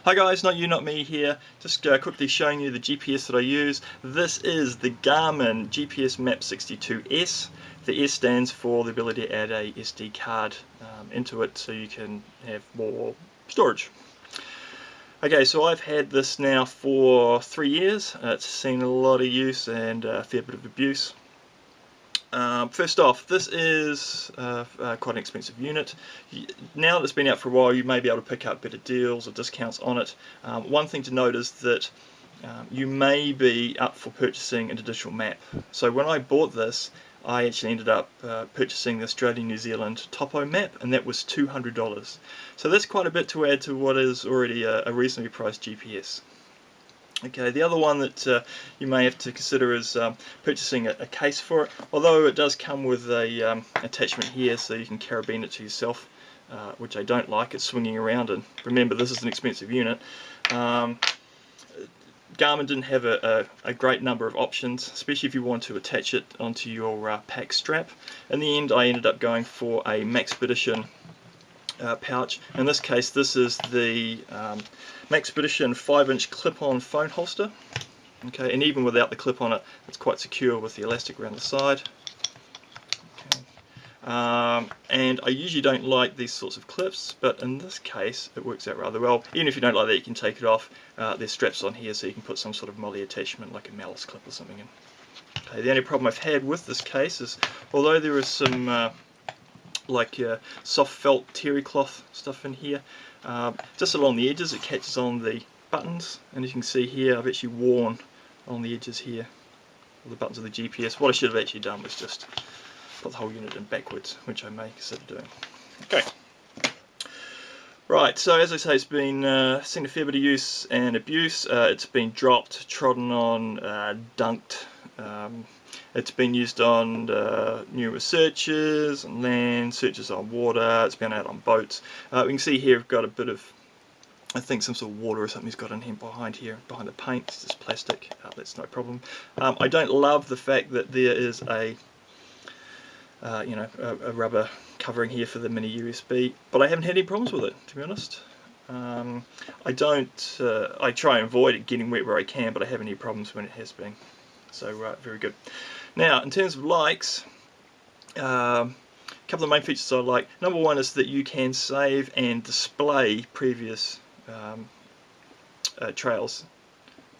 Hi guys, not you, not me here. Just quickly showing you the GPS that I use. This is the Garmin GPSmap 62S. The S stands for the ability to add a SD card into it so you can have more storage. Okay, so I've had this now for 3 years. It's seen a lot of use and a fair bit of abuse. First off, this is quite an expensive unit. Now that it's been out for a while, you may be able to pick up better deals or discounts on it. One thing to note is that you may be up for purchasing an additional map. So when I bought this, I actually ended up purchasing the Australia-New Zealand topo map, and that was $200. So that's quite a bit to add to what is already a reasonably priced GPS. Okay, the other one that you may have to consider is purchasing a case for it, although it does come with a attachment here so you can carabine it to yourself, which I don't like. It's swinging around, and remember, this is an expensive unit. Garmin didn't have a great number of options, especially if you want to attach it onto your pack strap. In the end, I ended up going for a Maxpedition pouch. In this case, this is the Maxpedition 5-inch clip-on phone holster. Okay, and even without the clip on it, it's quite secure with the elastic around the side. Okay. And I usually don't like these sorts of clips, but in this case it works out rather well. Even if you don't like that, you can take it off. There's straps on here so you can put some sort of molly attachment like a malice clip or something in. Okay, the only problem I've had with this case is, although there is some soft felt terry cloth stuff in here, just along the edges it catches on the buttons, and as you can see here, I've actually worn on the edges here all the buttons of the GPS. What I should have actually done was just put the whole unit in backwards, which I may consider doing. Okay. Right, so as I say, it's been seen a fair bit of use and abuse. It's been dropped, trodden on, dunked. It's been used on numerous searches on land, searches on water. It's been out on boats. We can see here we've got a bit of, I think, some sort of water or something's got in here behind the paint. It's just plastic. That's no problem. I don't love the fact that there is a a rubber covering here for the mini USB, but I haven't had any problems with it, to be honest. I try and avoid it getting wet where I can, but I haven't any problems when it has been. So very good. Now, in terms of likes, a couple of main features I like. Number one is that you can save and display previous trails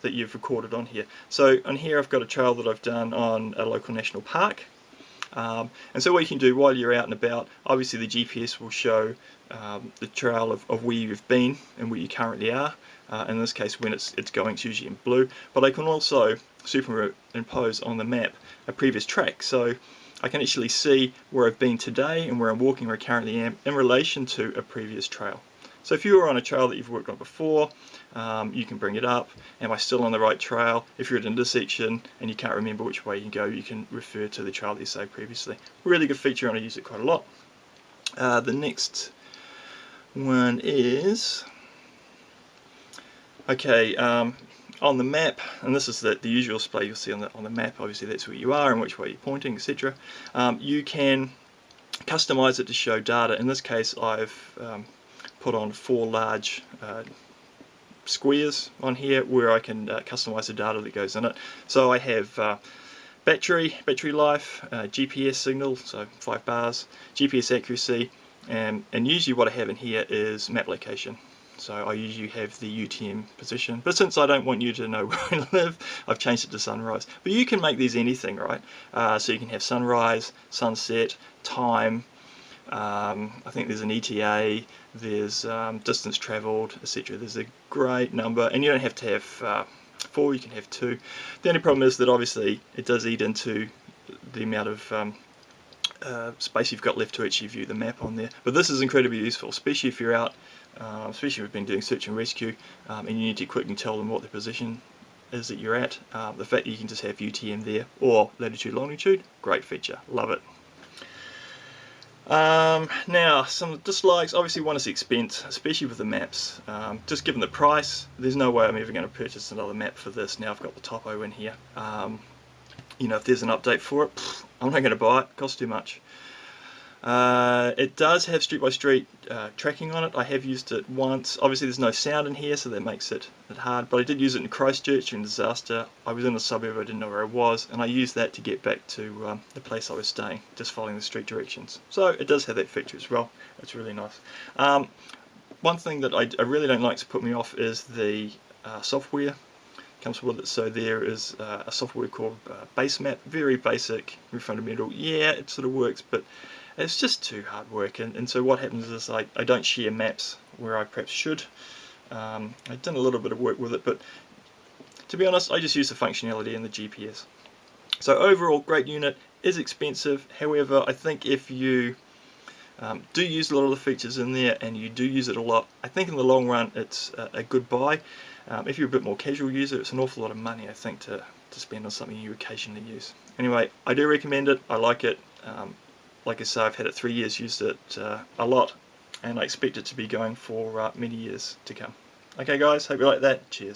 that you've recorded on here. So on here I've got a trail that I've done on a local national park. And so what you can do while you're out and about, obviously the GPS will show the trail of where you've been and where you currently are. In this case, when it's going, it's usually in blue. But I can also superimpose on the map a previous track, so I can actually see where I've been today and where I'm walking, where I currently am, in relation to a previous trail. So if you were on a trail that you've worked on before, you can bring it up. Am I still on the right trail? If you're at an intersection and you can't remember which way you go, you can refer to the trail that you saved previously. Really good feature, and I use it quite a lot. The next one is, okay, on the map, and this is the usual display you'll see on the map. Obviously that's where you are and which way you're pointing, etc. You can customize it to show data. In this case, I've put on 4 large squares on here where I can customize the data that goes in it. So I have battery life, GPS signal, so 5 bars, GPS accuracy, and usually what I have in here is map location. So I usually have the UTM position, but since I don't want you to know where I live, I've changed it to sunrise. But you can make these anything, right? So you can have sunrise, sunset, time, I think there's an ETA, there's distance travelled, etc. There's a great number, and you don't have to have 4, you can have 2. The only problem is that obviously it does eat into the amount of space you've got left to actually view the map on there. But this is incredibly useful, especially if you're out, especially if you've been doing search and rescue, and you need to quickly tell them what the position is that you're at. The fact that you can just have UTM there, or latitude, longitude, great feature, love it. Now, some dislikes. Obviously one is the expense, especially with the maps. Just given the price, there's no way I'm ever going to purchase another map for this. Now I've got the topo in here. You know, if there's an update for it, I'm not going to buy it. It costs too much. It does have street-by-street tracking on it. I have used it once. Obviously there's no sound in here, so that makes it hard, but I did use it in Christchurch during disaster. I was in a suburb, I didn't know where I was, and I used that to get back to the place I was staying, just following the street directions. So it does have that feature as well. It's really nice. One thing that I really don't like to put me off is the software comes with it. So there is a software called GPSmap, very basic, very fundamental. Yeah, it sort of works, but it's just too hard work, and so what happens is I don't share maps where I perhaps should. I've done a little bit of work with it, but to be honest, I just use the functionality in the GPS. So overall, great unit, is expensive. However, I think if you do use a lot of the features in there and you do use it a lot, I think in the long run it's a good buy. If you're a bit more casual user, it's an awful lot of money, I think, to spend on something you occasionally use. Anyway, I do recommend it. I like it. Like I say, I've had it 3 years, used it a lot, and I expect it to be going for many years to come. Okay guys, hope you like that. Cheers.